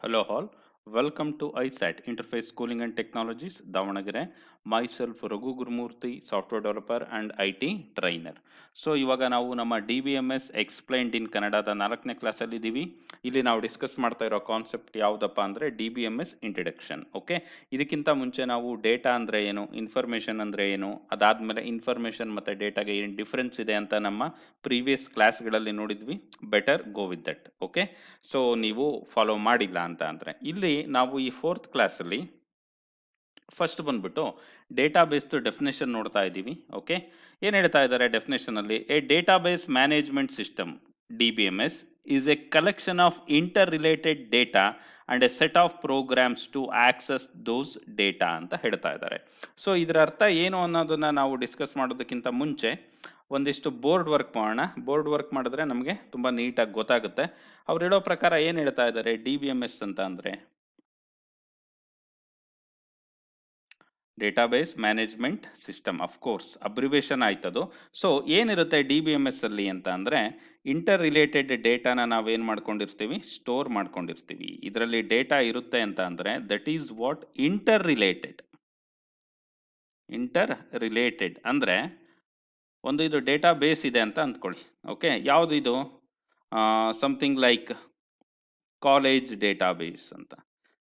Hello all, welcome to ISAT Interface Schooling and Technologies, Davanagere. Myself Raghu Gurumurthy, software developer and IT trainer. So ಇವಾಗ ನಾವು ನಮ್ಮ DBMS explained ಇನ್ ಕನ್ನಡದ 4ನೇ ಕ್ಲಾಸಲ್ಲಿ ಇದ್ದೀವಿ. ಇಲ್ಲಿ ನಾವು ಡಿಸ್ಕಸ್ ಮಾಡ್ತಾ ಇರೋ ಕಾನ್ಸೆಪ್ಟ್ ಯಾವುದಪ್ಪ ಅಂದರೆ DBMS ಇಂಟ್ರಡಕ್ಷನ್. ಓಕೆ, ಇದಕ್ಕಿಂತ ಮುಂಚೆ ನಾವು ಡೇಟಾ ಅಂದರೆ ಏನು, ಇನ್ಫಾರ್ಮೇಷನ್ ಅಂದರೆ ಏನು, ಅದಾದಮೇಲೆ ಇನ್ಫಾರ್ಮೇಷನ್ ಮತ್ತು ಡೇಟಾಗೆ ಏನು ಡಿಫ್ರೆನ್ಸ್ ಇದೆ ಅಂತ ನಮ್ಮ ಪ್ರೀವಿಯಸ್ ಕ್ಲಾಸ್ಗಳಲ್ಲಿ ನೋಡಿದ್ವಿ. Better go with that. Okay, so ನೀವು ಫಾಲೋ ಮಾಡಿಲ್ಲ ಅಂತ ಅಂದರೆ ಇಲ್ಲಿ ನಾವು ಈ 4th ಕ್ಲಾಸಲ್ಲಿ ಫಸ್ಟ್ ಬಂದ್ಬಿಟ್ಟು ಡೇಟಾಬೇಸ್ದು ಡೆಫಿನೇಷನ್ ನೋಡ್ತಾ ಇದ್ದೀವಿ. ಓಕೆ, ಏನು ಹೇಳ್ತಾ ಇದ್ದಾರೆ ಡೆಫಿನೇಷನ್ ಅಲ್ಲಿ? A database management system DBMS is a collection of interrelated data and a set of programs to access those data ಅಂತ ಹೇಳ್ತಾ ಇದ್ದಾರೆ. ಸೊ ಇದರ ಅರ್ಥ ಏನು ಅನ್ನೋದನ್ನ ನಾವು ಡಿಸ್ಕಸ್ ಮಾಡೋದಕ್ಕಿಂತ ಮುಂಚೆ ಒಂದಿಷ್ಟು ಬೋರ್ಡ್ ವರ್ಕ್ ಮಾಡೋಣ. ಬೋರ್ಡ್ ವರ್ಕ್ ಮಾಡಿದ್ರೆ ನಮಗೆ ತುಂಬಾ ನೀಟಾಗಿ ಗೊತ್ತಾಗುತ್ತೆ. ಅವ್ರು ಹೇಳೋ ಪ್ರಕಾರ ಏನು ಹೇಳ್ತಾ ಇದ್ದಾರೆ DBMS ಅಂತ ಅಂದ್ರೆ database management system, of course abbreviation ಆಯ್ತದು. ಸೊ ಏನಿರುತ್ತೆ DBMS ಅಲ್ಲಿ ಅಂತ ಅಂದ್ರೆ ಇಂಟರ್ ರಿಲೇಟೆಡ್ ಡೇಟಾನ ನಾವೇನ್ ಮಾಡ್ಕೊಂಡಿರ್ತೀವಿ, ಸ್ಟೋರ್ ಮಾಡ್ಕೊಂಡಿರ್ತೀವಿ. ಇದರಲ್ಲಿ ಡೇಟಾ ಇರುತ್ತೆ ಅಂತ ಅಂದ್ರೆ that is what inter related. Inter related ಅಂದ್ರೆ ಒಂದು ಇದು ಡೇಟಾ ಬೇಸ್ ಇದೆ ಅಂತ ಅಂದ್ಕೊಳ್ಳಿ. ಓಕೆ, ಯಾವುದು ಇದು? ಸಮಥಿಂಗ್ ಲೈಕ್ ಕಾಲೇಜ್ ಡೇಟಾಬೇಸ್ ಅಂತ.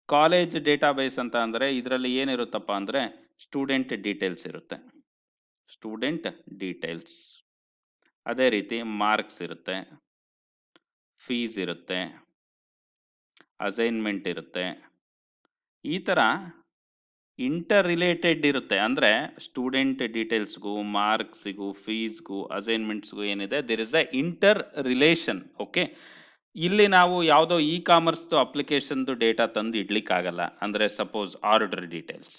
ಕಾಲೇಜ್ ಡೇಟಾಬೇಸ್ ಅಂತ ಅಂದರೆ ಇದರಲ್ಲಿ ಏನಿರುತ್ತಪ್ಪ ಅಂದರೆ ಸ್ಟೂಡೆಂಟ್ ಡೀಟೇಲ್ಸ್ ಇರುತ್ತೆ. ಸ್ಟೂಡೆಂಟ್ ಡೀಟೇಲ್ಸ್, ಅದೇ ರೀತಿ ಮಾರ್ಕ್ಸ್ ಇರುತ್ತೆ, ಫೀಸ್ ಇರುತ್ತೆ, ಅಸೈನ್ಮೆಂಟ್ ಇರುತ್ತೆ. ಈ ಥರ ಇಂಟರ್ ರಿಲೇಟೆಡ್ ಇರುತ್ತೆ. ಅಂದರೆ ಸ್ಟೂಡೆಂಟ್ ಡೀಟೇಲ್ಸ್ಗೂ, ಮಾರ್ಕ್ಸಿಗೂ, ಫೀಸ್ಗೂ, ಅಸೈನ್ಮೆಂಟ್ಸ್ಗೂ ಏನಿದೆ, there is a inter relation. Okay, ಇಲ್ಲಿ ನಾವು ಯಾವುದೋ ಕಾಮರ್ಸ್ದು ಅಪ್ಲಿಕೇಶನ್ದು ಡೇಟಾ ತಂದು ಇಡ್ಲಿಕ್ಕಾಗಲ್ಲ. ಅಂದರೆ ಸಪೋಸ್ ಆರ್ಡರ್ ಡೀಟೇಲ್ಸ್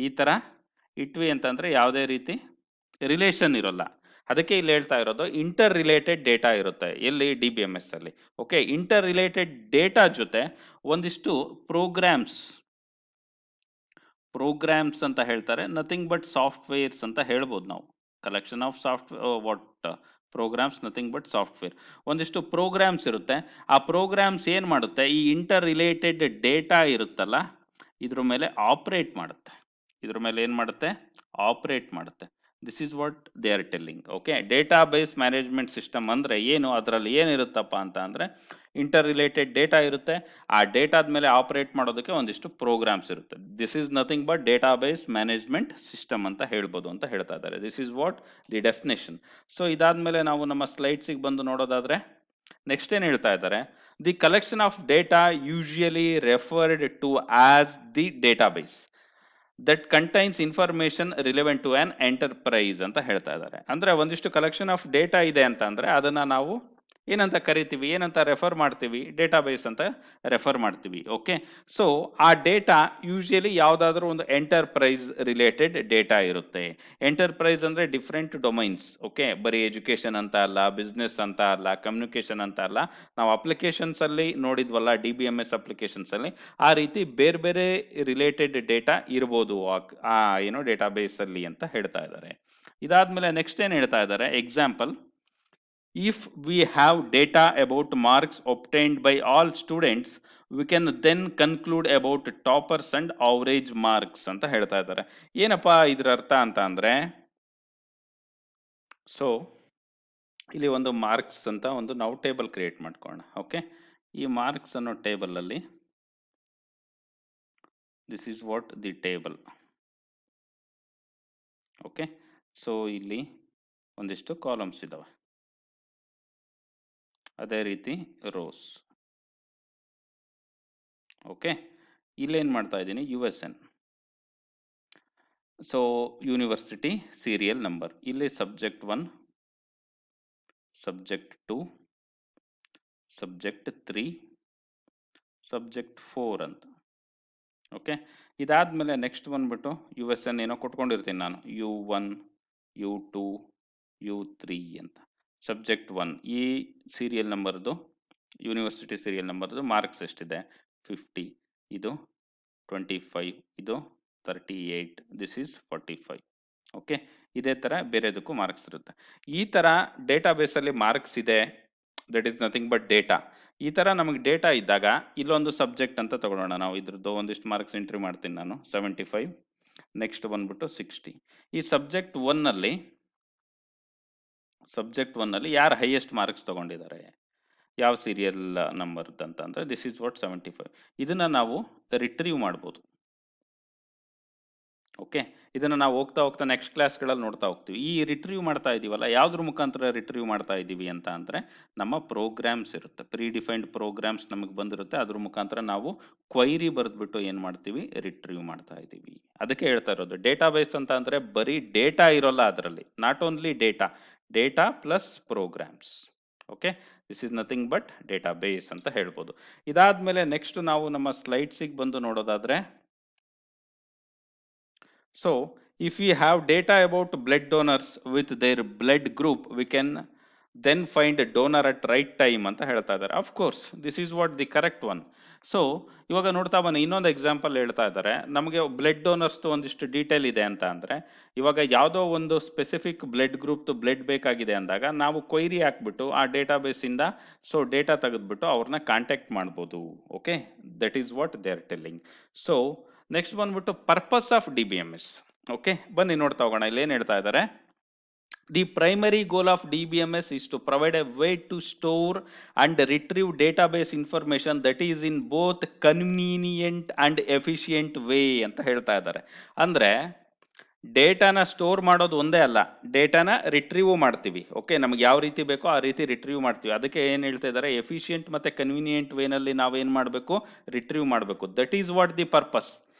ಈ ಥರ ಇಟ್ವಿ ಅಂತಂದರೆ ಯಾವುದೇ ರೀತಿ ರಿಲೇಷನ್ ಇರೋಲ್ಲ. ಅದಕ್ಕೆ ಇಲ್ಲಿ ಹೇಳ್ತಾ ಇರೋದು ಇಂಟರ್ ರಿಲೇಟೆಡ್ ಡೇಟಾ ಇರುತ್ತೆ ಎಲ್ಲಿ, DBMS ಅಲ್ಲಿ. ಓಕೆ, ಇಂಟರ್ ರಿಲೇಟೆಡ್ ಡೇಟಾ ಜೊತೆ ಒಂದಿಷ್ಟು ಪ್ರೋಗ್ರಾಮ್ಸ್ ಅಂತ ಹೇಳ್ತಾರೆ, ನಥಿಂಗ್ ಬಟ್ ಸಾಫ್ಟ್ವೇರ್ಸ್ ಅಂತ ಹೇಳ್ಬೋದು ನಾವು. Collection of programs, nothing but software. ಒಂದಿಷ್ಟು ಪ್ರೋಗ್ರಾಮ್ಸ್ ಇರುತ್ತೆ. ಆ ಪ್ರೋಗ್ರಾಮ್ಸ್ ಏನು ಮಾಡುತ್ತೆ, ಈ ಇಂಟರ್ ರಿಲೇಟೆಡ್ ಡೇಟಾ ಇರುತ್ತಲ್ಲ ಇದ್ರ ಮೇಲೆ ಆಪರೇಟ್ ಮಾಡುತ್ತೆ. ಇದ್ರ ಮೇಲೆ ಏನು ಮಾಡುತ್ತೆ? ಆಪರೇಟ್ ಮಾಡುತ್ತೆ. This is what they are telling. Okay, database management system ಅಂದರೆ ಏನು, ಅದರಲ್ಲಿ ಏನಿರುತ್ತಪ್ಪ ಅಂತ ಅಂದರೆ ಇಂಟರ್ ರಿಲೇಟೆಡ್ ಡೇಟಾ ಇರುತ್ತೆ. ಆ ಡೇಟಾದ ಮೇಲೆ ಆಪರೇಟ್ ಮಾಡೋದಕ್ಕೆ ಒಂದಿಷ್ಟು ಪ್ರೋಗ್ರಾಮ್ಸ್ ಇರುತ್ತೆ. This is nothing but database management system ಅಂತ ಹೇಳ್ಬೋದು ಅಂತ ಹೇಳ್ತಾ ಇದ್ದಾರೆ. This is what the definition. So ಇದಾದ್ಮೇಲೆ ನಾವು ನಮ್ಮ ಸ್ಲೈಡ್ಸಿಗೆ ಬಂದು ನೋಡೋದಾದ್ರೆ ನೆಕ್ಸ್ಟ್ ಏನು ಹೇಳ್ತಾ ಇದ್ದಾರೆ? The collection of data usually referred to as the database that contains information relevant to an enterprise ಅಂತ ಹೇಳ್ತಾ ಇದ್ದಾರೆ. ಅಂದ್ರೆ ಒಂದಿಷ್ಟು ಕಲೆಕ್ಷನ್ ಆಫ್ ಡೇಟಾ ಇದೆ ಅಂತ ಅಂದ್ರೆ ಅದನ್ನ ನಾವು ಏನಂತ ಕರಿತೀವಿ, ಏನಂತ ರೆಫರ್ ಮಾಡ್ತೀವಿ? ಡೇಟಾಬೇಸ್ ಅಂತ ರೆಫರ್ ಮಾಡ್ತೀವಿ. ಓಕೆ, ಸೊ ಆ ಡೇಟಾ ಯೂಶುವಲಿ ಯಾವುದಾದ್ರೂ ಒಂದು ಎಂಟರ್ಪ್ರೈಸ್ ರಿಲೇಟೆಡ್ ಡೇಟಾ ಇರುತ್ತೆ. ಎಂಟರ್ಪ್ರೈಸ್ ಅಂದ್ರೆ ಡಿಫ್ರೆಂಟ್ ಡೊಮೈನ್ಸ್. ಓಕೆ, ಬರೀ ಎಜುಕೇಶನ್ ಅಂತ ಅಲ್ಲ, ಬಿಸ್ನೆಸ್ ಅಂತ ಅಲ್ಲ, ಕಮ್ಯುನಿಕೇಶನ್ ಅಂತ ಅಲ್ಲ. ನಾವು ಅಪ್ಲಿಕೇಶನ್ಸ್ ಅಲ್ಲಿ ನೋಡಿದ್ವಲ್ಲ DBMS ಅಪ್ಲಿಕೇಶನ್ಸ್ ಅಲ್ಲಿ, ಆ ರೀತಿ ಬೇರೆ ಬೇರೆ ರಿಲೇಟೆಡ್ ಡೇಟಾ ಇರ್ಬೋದು ಆ ಏನೋ ಡೇಟಾಬೇಸ್ ಅಲ್ಲಿ ಅಂತ ಹೇಳ್ತಾ ಇದ್ದಾರೆ. ಇದಾದ್ಮೇಲೆ ನೆಕ್ಸ್ಟ್ ಏನ್ ಹೇಳ್ತಾ ಇದ್ದಾರೆ? Example, if we have data about marks obtained by all students, we can then conclude about toppers and average marks ಅಂತ ಹೇಳ್ತಾ ಇದ್ದಾರೆ. ಏನಪ್ಪಾ ಇದ್ರ ಅರ್ಥ ಅಂತ ಅಂದ್ರೆ, ಸೊ ಇಲ್ಲಿ ಒಂದು ಮಾರ್ಕ್ಸ್ ಅಂತ ಒಂದು ನಾವು ಟೇಬಲ್ ಕ್ರಿಯೇಟ್ ಮಾಡ್ಕೊಳ್ಳೋಣ. ಓಕೆ, ಈ ಮಾರ್ಕ್ಸ್ ಅನ್ನೋ ಟೇಬಲ್ ಅಲ್ಲಿ this is what the table. Okay, so ಇಲ್ಲಿ ಒಂದಿಷ್ಟು ಕಾಲಮ್ಸ್ ಇದಾವೆ, ಅದೇ ರೀತಿ ರೋಸ್. ಓಕೆ, ಇಲ್ಲೇನ್ ಮಾಡ್ತಾ ಇದ್ದೀನಿ? USN. So university serial number, ಇಲ್ಲಿ ಸಬ್ಜೆಕ್ಟ್ 1, ಸಬ್ಜೆಕ್ಟ್ 2, ಸಬ್ಜೆಕ್ಟ್ 3, ಸಬ್ಜೆಕ್ಟ್ 4 ಅಂತ. ಓಕೆ, ಇದಾದ್ಮೇಲೆ ನೆಕ್ಸ್ಟ್ ಬಂದ್ಬಿಟ್ಟು USN ಏನೋ ಕೊಟ್ಕೊಂಡಿರ್ತೀನಿ ನಾನು, U1, U2, U3 ಅಂತ. ಸಬ್ಜೆಕ್ಟ್ 1 ಈ ಸೀರಿಯಲ್ ನಂಬರ್ದು, ಯೂನಿವರ್ಸಿಟಿ ಸೀರಿಯಲ್ ನಂಬರ್ದು ಮಾರ್ಕ್ಸ್ ಎಷ್ಟಿದೆ? 50, ಇದು 25, ಇದು 38, ದಿಸ್ ಈಸ್ 45. ಓಕೆ, ಇದೇ ತರ ಬೇರೆದಕ್ಕೂ ಮಾರ್ಕ್ಸ್ ಇರುತ್ತೆ. ಈ ತರ ಡೇಟಾ ಬೇಸ್ ಅಲ್ಲಿ ಮಾರ್ಕ್ಸ್ ಇದೆ, that is nothing but data. ಈ ತರ ನಮಗೆ ಡೇಟಾ ಇದ್ದಾಗ ಇಲ್ಲೊಂದು ಸಬ್ಜೆಕ್ಟ್ ಅಂತ ತಗೊಳ್ಳೋಣ. ನಾವು ಇದ್ರದ್ದು ಒಂದಿಷ್ಟು ಮಾರ್ಕ್ಸ್ ಎಂಟ್ರಿ ಮಾಡ್ತೀನಿ ನಾನು. 75, ನೆಕ್ಸ್ಟ್ ಬಂದ್ಬಿಟ್ಟು 60. ಈ ಸಬ್ಜೆಕ್ಟ್ ಒನ್ ಅಲ್ಲಿ ಯಾರು ಹೈಯೆಸ್ಟ್ ಮಾರ್ಕ್ಸ್ ತಗೊಂಡಿದ್ದಾರೆ, ಯಾವ ಸೀರಿಯಲ್ ನಂಬರ್ ಅಂತ ಅಂದ್ರೆ ದಿಸ್ ಇಸ್ ವಾಟ್ 75. ಇದನ್ನ ನಾವು ರಿಟ್ರೀವ್ ಮಾಡ್ಬೋದು. ಓಕೆ, ಇದನ್ನ ನಾವು ಹೋಗ್ತಾ ಹೋಗ್ತಾ ನೆಕ್ಸ್ಟ್ ಕ್ಲಾಸ್ಗಳಲ್ಲಿ ನೋಡ್ತಾ ಹೋಗ್ತೀವಿ. ಈ ರಿಟ್ರೀವ್ ಮಾಡ್ತಾ ಇದೀವಲ್ಲ, ಯಾವ್ದ್ರ ಮುಖಾಂತರ ರಿಟ್ರೀವ್ ಮಾಡ್ತಾ ಇದೀವಿ ಅಂತ ಅಂದ್ರೆ ನಮ್ಮ ಪ್ರೋಗ್ರಾಮ್ಸ್ ಇರುತ್ತೆ, ಪ್ರೀ ಡಿಫೈನ್ಡ್ ಪ್ರೋಗ್ರಾಮ್ಸ್ ನಮಗೆ ಬಂದಿರುತ್ತೆ. ಅದ್ರ ಮುಖಾಂತರ ನಾವು ಕ್ವೈರಿ ಬರೆದ್ಬಿಟ್ಟು ಏನ್ ಮಾಡ್ತೀವಿ, ರಿಟ್ರೀವ್ ಮಾಡ್ತಾ ಇದೀವಿ. ಅದಕ್ಕೆ ಹೇಳ್ತಾ ಇರೋದು ಡೇಟಾಬೇಸ್ ಅಂತ ಅಂದ್ರೆ ಬರೀ ಡೇಟಾ ಇರೋಲ್ಲ ಅದರಲ್ಲಿ, not only data plus programs. Okay, this is nothing but database ಅಂತ ಹೇಳ್ಬೋದು. ಇದಾದ್ಮೇಲೆ ನೆಕ್ಸ್ಟ್ ನಾವು ನಮ್ಮ ಸ್ಲೈಡ್ಸಿಗೆ ಬಂದು ನೋಡೋದಾದ್ರೆ, so if we have data about blood donors with their blood group, we can then find a donor at right time ಅಂತ ಹೇಳ್ತಾ ಇದ್ದಾರೆ. Of course, this is what the correct one. So ಇವಾಗ ನೋಡ್ತಾ ಬನ್ನಿ, ಇನ್ನೊಂದು ಎಕ್ಸಾಂಪಲ್ ಹೇಳ್ತಾ ಇದ್ದಾರೆ. ನಮಗೆ ಬ್ಲಡ್ ಡೋನರ್ಸ್ ಒಂದಿಷ್ಟು ಡೀಟೇಲ್ ಇದೆ ಅಂತ ಅಂದ್ರೆ, ಇವಾಗ ಯಾವುದೋ ಒಂದು ಸ್ಪೆಸಿಫಿಕ್ ಬ್ಲಡ್ ಗ್ರೂಪ್ ಬ್ಲಡ್ ಬೇಕಾಗಿದೆ ಅಂದಾಗ ನಾವು ಕ್ವೈರಿ ಹಾಕ್ಬಿಟ್ಟು ಆ ಡೇಟಾಬೇಸ್ ಇಂದ ಸೊ ಡೇಟಾ ತೆಗೆದ್ಬಿಟ್ಟು ಅವ್ರನ್ನ ಕಾಂಟ್ಯಾಕ್ಟ್ ಮಾಡ್ಬೋದು. Okay, that is what they are telling. So next ಬಂದ್ಬಿಟ್ಟು ಪರ್ಪಸ್ ಆಫ್ DBMS. ಓಕೆ, ಬನ್ನಿ ನೋಡ್ತಾ ಹೋಗೋಣ. ಇಲ್ಲಿ ಏನ್ ಹೇಳ್ತಾ ಇದ್ದಾರೆ, the primary goal of DBMS is to provide a way to store and retrieve database information that is in both convenient and efficient way ಅಂತ ಹೇಳ್ತಾ ಇದ್ದಾರೆ. ಅಂದ್ರೆ ಡೇಟಾನ ಸ್ಟೋರ್ ಮಾಡೋದು ಒಂದೇ ಅಲ್ಲ, ಡೇಟಾನ ರಿಟ್ರೀವ್ ಮಾಡ್ತೀವಿ. ಓಕೆ, ನಮ್ಗೆ ಯಾವ ರೀತಿ ಬೇಕೋ ಆ ರೀತಿ ರಿಟ್ರೀವ್ ಮಾಡ್ತೀವಿ. ಅದಕ್ಕೆ ಏನ್ ಹೇಳ್ತಾ ಇದ್ದಾರೆ, ಎಫಿಷಿಯಂಟ್ ಮತ್ತೆ ಕನ್ವೀನಿಯಂಟ್ ವೇನಲ್ಲಿ ನಾವೇನ್ ಮಾಡಬೇಕು, ರಿಟ್ರೀವ್ ಮಾಡಬೇಕು. That is what the purpose.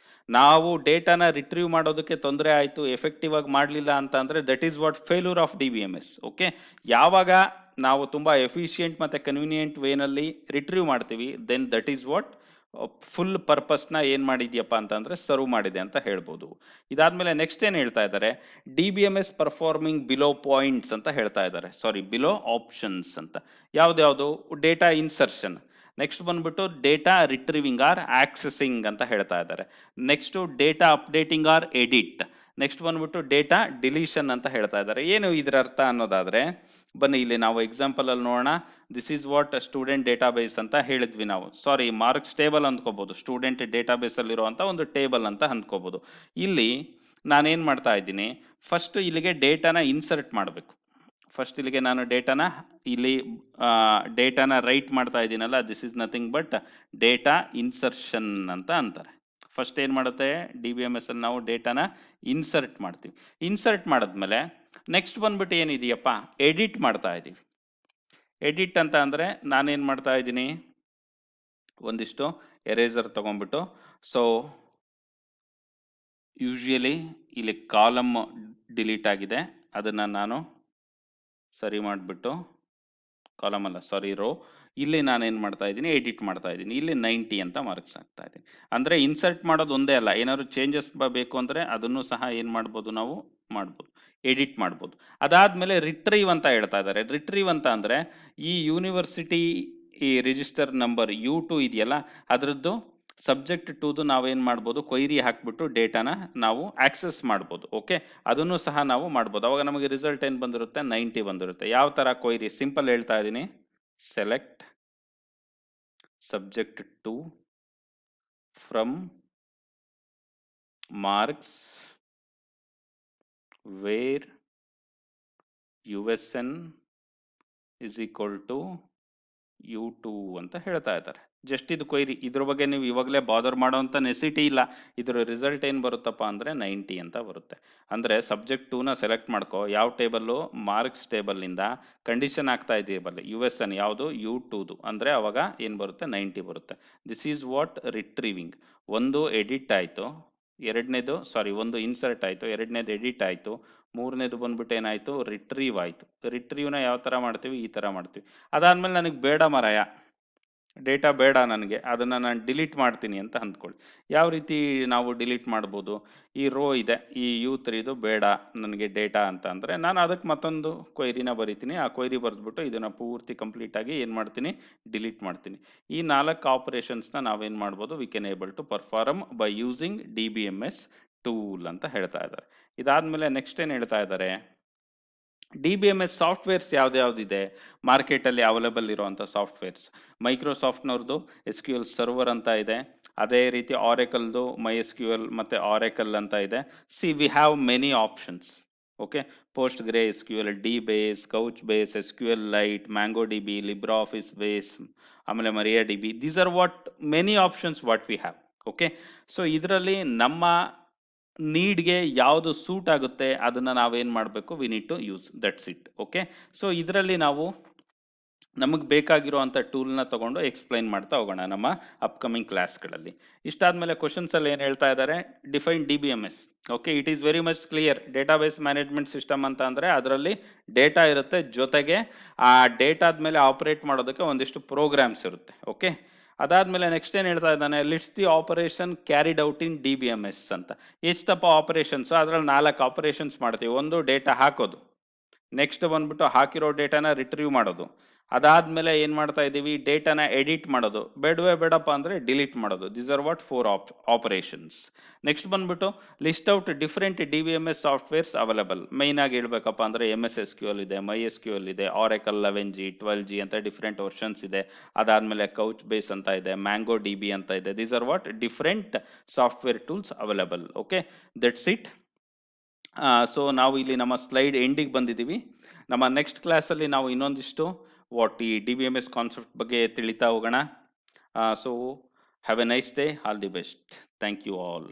ನಾವು ಡೇಟಾನ ರಿಟ್ರೀವ್ ಮಾಡೋದಕ್ಕೆ ತೊಂದರೆ ಆಯಿತು, ಎಫೆಕ್ಟಿವ್ ಆಗಿ ಮಾಡಲಿಲ್ಲ ಅಂತ ಅಂದ್ರೆ that is what failure of DBMS. Okay, ಯಾವಾಗ ನಾವು ತುಂಬಾ ಎಫಿಷಿಯಂಟ್ ಮತ್ತೆ ಕನ್ವೀನಿಯಂಟ್ ವೇನಲ್ಲಿ ರಿಟ್ರೀವ್ ಮಾಡ್ತೀವಿ, then that is what full ಪರ್ಪಸ್ನ ಏನ್ ಮಾಡಿದ್ಯಪ್ಪ ಅಂತಂದ್ರೆ ಸರ್ವ್ ಮಾಡಿದೆ ಅಂತ ಹೇಳ್ಬೋದು. ಇದಾದ್ಮೇಲೆ ನೆಕ್ಸ್ಟ್ ಏನ್ ಹೇಳ್ತಾ ಇದ್ದಾರೆ, DBMS ಪರ್ಫಾರ್ಮಿಂಗ್ ಬಿಲೋ ಪಾಯಿಂಟ್ಸ್ ಅಂತ ಹೇಳ್ತಾ ಇದ್ದಾರೆ, ಸಾರಿ ಬಿಲೋ ಆಪ್ಷನ್ಸ್ ಅಂತ. ಯಾವ್ದ್ಯಾವ್ದು, ಡೇಟಾ ಇನ್ಸರ್ಷನ್, ನೆಕ್ಸ್ಟ್ ಬಂದ್ಬಿಟ್ಟು ಡೇಟಾ ರಿಟ್ರೀವಿಂಗ್ ಆರ್ ಆಕ್ಸೆಸಿಂಗ್ ಅಂತ ಹೇಳ್ತಾ ಇದ್ದಾರೆ. Next data updating or edit, next ಬಂದ್ಬಿಟ್ಟು ಡೇಟಾ ಡಿಲೀಷನ್ ಅಂತ ಹೇಳ್ತಾ ಇದ್ದಾರೆ. ಏನು ಇದರ ಅರ್ಥ ಅನ್ನೋದಾದ್ರೆ, ಬನ್ನಿ ಇಲ್ಲಿ ನಾವು ಎಕ್ಸಾಂಪಲ್ ಅಲ್ಲಿ ನೋಡೋಣ. This is what student database ಅಂತ ಹೇಳಿದ್ವಿ ನಾವು, ಸಾರಿ ಮಾರ್ಕ್ಸ್ ಟೇಬಲ್ ಅಂದ್ಕೋಬಹುದು, ಸ್ಟೂಡೆಂಟ್ ಡೇಟಾಬೇಸ್ ಅಲ್ಲಿರುವಂತ ಒಂದು ಟೇಬಲ್ ಅಂತ ಅಂದ್ಕೋಬಹುದು. ಇಲ್ಲಿ ನಾನೇನ್ ಮಾಡ್ತಾ ಇದ್ದೀನಿ, ಫಸ್ಟ್ ಇಲ್ಲಿಗೆ ಡೇಟಾನ ಇನ್ಸರ್ಟ್ ಮಾಡಬೇಕು. ಫಸ್ಟ್ ಇಲ್ಲಿಗೆ ನಾನು ಡೇಟಾನ ರೈಟ್ ಮಾಡ್ತಾ ಇದ್ದೀನಲ್ಲ, this is nothing but data insertion ಅಂತ ಅಂತಾರೆ. ಫಸ್ಟ್ ಏನ್ ಮಾಡುತ್ತೆ, DBMS ಅಲ್ಲಿ ನಾವು ಡೇಟಾನ ಇನ್ಸರ್ಟ್ ಮಾಡ್ತೀವಿ. ಇನ್ಸರ್ಟ್ ಮಾಡಿದ್ಮೇಲೆ ನೆಕ್ಸ್ಟ್ ಬಂದ್ಬಿಟ್ಟು ಏನಿದೆಯಪ್ಪ, ಎಡಿಟ್ ಮಾಡ್ತಾ ಇದೀವಿ. ಎಡಿಟ್ ಅಂತ ಅಂದ್ರೆ ನಾನೇನ್ ಮಾಡ್ತಾ ಇದ್ದೀನಿ, ಒಂದಿಷ್ಟು ಎರೇಸರ್ ತಗೊಂಡ್ಬಿಟ್ಟು, ಸೊ ಯೂಶುವಲಿ ಇಲ್ಲಿ ಕಾಲಮ್ ಡಿಲೀಟ್ ಆಗಿದೆ, ಅದನ್ನ ನಾನು ಸರಿ ಮಾಡಿಬಿಟ್ಟು, ಕಾಲಮ್ ಅಲ್ಲ ಸಾರಿ ರೋ, ಇಲ್ಲಿ ನಾನೇನ್ ಮಾಡ್ತಾ ಇದ್ದೀನಿ, ಎಡಿಟ್ ಮಾಡ್ತಾ ಇದ್ದೀನಿ. ಇಲ್ಲಿ 90 ಅಂತ ಮಾರ್ಕ್ಸ್ ಆಗ್ತಾ ಇದ್ದೀನಿ. ಅಂದ್ರೆ ಇನ್ಸರ್ಟ್ ಮಾಡೋದು ಒಂದೇ ಅಲ್ಲ, ಏನಾದ್ರು ಚೇಂಜಸ್ ಬೇಕು ಅಂದ್ರೆ ಅದನ್ನು ಸಹ ಏನ್ ಮಾಡ್ಬೋದು, ನಾವು ಮಾಡ್ಬೋದು, ಎಡಿಟ್ ಮಾಡ್ಬೋದು. ಅದಾದ್ಮೇಲೆ ರಿಟ್ರೀವ್ ಅಂತ ಹೇಳ್ತಾ ಇದ್ದಾರೆ. ರಿಟ್ರೀವ್ ಅಂತ ಅಂದ್ರೆ ಈ ಯೂನಿವರ್ಸಿಟಿ ಈ ರಿಜಿಸ್ಟರ್ ನಂಬರ್ U2 ಇದೆಯಲ್ಲ, ಅದ್ರದ್ದು ಸಬ್ಜೆಕ್ಟ್ ಟುದು ನಾವೇನ್ ಮಾಡ್ಬೋದು, ಕ್ವೈರಿ ಹಾಕ್ಬಿಟ್ಟು ಡೇಟಾನ ನಾವು ಆಕ್ಸೆಸ್ ಮಾಡ್ಬೋದು. ಓಕೆ, ಅದನ್ನು ಸಹ ನಾವು ಮಾಡ್ಬೋದು. ಅವಾಗ ನಮಗೆ ರಿಸಲ್ಟ್ ಏನ್ ಬಂದಿರುತ್ತೆ, 90 ಬಂದಿರುತ್ತೆ. ಯಾವ ತರ ಕ್ವೈರಿ, ಸಿಂಪಲ್ ಹೇಳ್ತಾ ಇದ್ದೀನಿ, select subject two from marks where USN is equal to U2 ಅಂತ ಹೇಳ್ತಾ ಇದ್ದಾರೆ. ಜಸ್ಟ್ ಇದು ಕ್ವೈರಿ, ಇದ್ರ ಬಗ್ಗೆ ನೀವು ಇವಾಗಲೇ ಬಾದರ್ ಮಾಡೋಂಥ ನೆಸಿಟಿ ಇಲ್ಲ. ಇದ್ರ ರಿಸಲ್ಟ್ ಏನ್ ಬರುತ್ತಪ್ಪ ಅಂದ್ರೆ 90 ಅಂತ ಬರುತ್ತೆ. ಅಂದ್ರೆ ಸಬ್ಜೆಕ್ಟ್ 2ನ ಸೆಲೆಕ್ಟ್ ಮಾಡ್ಕೋ, ಯಾವ ಟೇಬಲ್, ಮಾರ್ಕ್ಸ್ ಟೇಬಲ್ ನಿಂದ ಕಂಡೀಷನ್ ಆಗ್ತಾ ಇದೆಯಲ್ಲ USN ಯಾವುದು, U2ದು, ಅಂದ್ರೆ ಅವಾಗ ಏನ್ ಬರುತ್ತೆ, 90 ಬರುತ್ತೆ. This is what retrieving. ಒಂದು ಎಡಿಟ್ ಆಯ್ತು, ಎರಡನೇದು ಸಾರಿ ಒಂದು ಇನ್ಸರ್ಟ್ ಆಯ್ತು, ಎರಡನೇದು ಎಡಿಟ್ ಆಯ್ತು, ಮೂರನೇದು ಬಂದ್ಬಿಟ್ಟು ಏನಾಯ್ತು, ರಿಟ್ರೀವ್ ಆಯ್ತು. ರಿಟ್ರೀವ್ನ ಯಾವ ತರ ಮಾಡ್ತೀವಿ, ಈ ತರ ಮಾಡ್ತೀವಿ. ಅದಾದ್ಮೇಲೆ ನನಗೆ ಬೇಡ ಮರಾಯ, ಡೇಟಾ ಬೇಡ ನನಗೆ, ಅದನ್ನ ನಾನು ಡಿಲೀಟ್ ಮಾಡ್ತೀನಿ ಅಂತ ಅಂದ್ಕೊಳ್ಳಿ. ಯಾವ ರೀತಿ ನಾವು ಡಿಲೀಟ್ ಮಾಡ್ಬೋದು, ಈ ರೋ ಇದೆ, ಈ U3 ಬೇಡ ನನಗೆ ಡೇಟಾ ಅಂತ ಅಂದ್ರೆ ನಾನು ಅದಕ್ಕೆ ಮತ್ತೊಂದು ಕ್ವೈರಿನ ಬರಿತೀನಿ. ಆ ಕ್ವೈರಿ ಬರೆದ್ಬಿಟ್ಟು ಇದನ್ನ ಪೂರ್ತಿ ಕಂಪ್ಲೀಟ್ ಆಗಿ ಏನ್ ಮಾಡ್ತೀನಿ, ಡಿಲೀಟ್ ಮಾಡ್ತೀನಿ. ಈ 4 ಆಪರೇಷನ್ಸ್ನ ನಾವೇನ್ ಮಾಡ್ಬೋದು, we can able to perform by using DBMS tool ಅಂತ ಹೇಳ್ತಾ ಇದ್ದಾರೆ. ಇದಾದ್ಮೇಲೆ ನೆಕ್ಸ್ಟ್ ಏನ್ ಹೇಳ್ತಾ ಇದ್ದಾರೆ, DBMS ಸಾಫ್ಟ್ವೇರ್ಸ್ ಯಾವ್ದ್ಯಾವ್ದಿದೆ ಮಾರ್ಕೆಟಲ್ಲಿ ಅವೈಲೇಬಲ್ ಇರುವಂಥ ಸಾಫ್ಟ್ವೇರ್ಸ್? ಮೈಕ್ರೋಸಾಫ್ಟ್ನವ್ರದ್ದು SQL ಸರ್ವರ್ ಅಂತ ಇದೆ. ಅದೇ ರೀತಿ ಆರೆಕಲ್ದು MySQL ಮತ್ತೆ ಆರೆಕಲ್ ಅಂತ ಇದೆ. We have many options. Okay, PostgreSQL, DBase, Couchbase, SQL Lite, MongoDB, LibreOffice Base, ಆಮೇಲೆ MariaDB. These are what many options what we have. Okay, so ಇದರಲ್ಲಿ ನಮ್ಮ ನೀಡ್ಗೆ ಯಾವುದು ಸೂಟ್ ಆಗುತ್ತೆ ಅದನ್ನ ನಾವೇನ್ ಮಾಡಬೇಕು, we need to use, that's it. Okay, so ಇದರಲ್ಲಿ ನಾವು ನಮಗೆ ಬೇಕಾಗಿರುವಂಥ ಟೂಲ್ನ ತಗೊಂಡು ಎಕ್ಸ್ಪ್ಲೈನ್ ಮಾಡ್ತಾ ಹೋಗೋಣ ನಮ್ಮ ಅಪ್ಕಮಿಂಗ್ ಕ್ಲಾಸ್ಗಳಲ್ಲಿ. ಇಷ್ಟಾದ್ಮೇಲೆ ಕ್ವಶನ್ಸ್ ಅಲ್ಲಿ ಏನು ಹೇಳ್ತಾ ಇದ್ದಾರೆ, define DBMS. Okay, it is very much clear. Database management system ಅಂತ ಅಂದ್ರೆ ಅದರಲ್ಲಿ ಡೇಟಾ ಇರುತ್ತೆ, ಜೊತೆಗೆ ಆ ಡೇಟಾದ ಮೇಲೆ ಆಪರೇಟ್ ಮಾಡೋದಕ್ಕೆ ಒಂದಿಷ್ಟು ಪ್ರೋಗ್ರಾಮ್ಸ್ ಇರುತ್ತೆ. ಓಕೆ, ಅದಾದ್ಮೇಲೆ ನೆಕ್ಸ್ಟ್ ಏನ್ ಹೇಳ್ತಾ ಇದ್ದಾನೆ, lists the operation carried out in DBMS ಅಂತ. ಎಷ್ಟಪ್ಪ ಆಪರೇಷನ್ಸ್? ಅದ್ರಲ್ಲಿ 4 ಆಪರೇಷನ್ಸ್ ಮಾಡ್ತೀವಿ. ಒಂದು ಡೇಟಾ ಹಾಕೋದು, ನೆಕ್ಸ್ಟ್ ಬಂದ್ಬಿಟ್ಟು ಹಾಕಿರೋ ಡೇಟಾನ ರಿಟ್ರೀವ್ ಮಾಡೋದು, ಅದಾದ್ಮೇಲೆ ಏನ್ ಮಾಡ್ತಾ ಇದೀವಿ, ಡೇಟಾನ ಎಡಿಟ್ ಮಾಡೋದು, ಬೇಡಪ್ಪ ಅಂದ್ರೆ ಡಿಲೀಟ್ ಮಾಡೋದು. These are what 4 operations. Next ಬಂದ್ಬಿಟ್ಟು list out different DBMS softwares available. Main ಆಗಿ ಹೇಳ್ಬೇಕಪ್ಪ ಅಂದ್ರೆ MS SQL ಇದೆ, MySQL ಇದೆ, Oracle 11G 12G ಅಂತ ಡಿಫರೆಂಟ್ ವರ್ಷನ್ಸ್ ಇದೆ. ಅದಾದ್ಮೇಲೆ Couchbase ಅಂತ ಇದೆ, MongoDB ಅಂತ ಇದೆ. These are what different software tools available. Okay, that's it. So ನಾವು ಇಲ್ಲಿ ನಮ್ಮ ಸ್ಲೈಡ್ ಎಂಡಿಗೆ ಬಂದಿದ್ದೀವಿ. ನಮ್ಮ ನೆಕ್ಸ್ಟ್ ಕ್ಲಾಸಲ್ಲಿ ನಾವು ಇನ್ನೊಂದಿಷ್ಟು ವಾಟ್ ಈ DBMS ಕಾನ್ಸೆಪ್ಟ್ ಬಗ್ಗೆ ತಿಳಿತಾ ಹೋಗೋಣ. So have a nice day, all the best. Thank you all.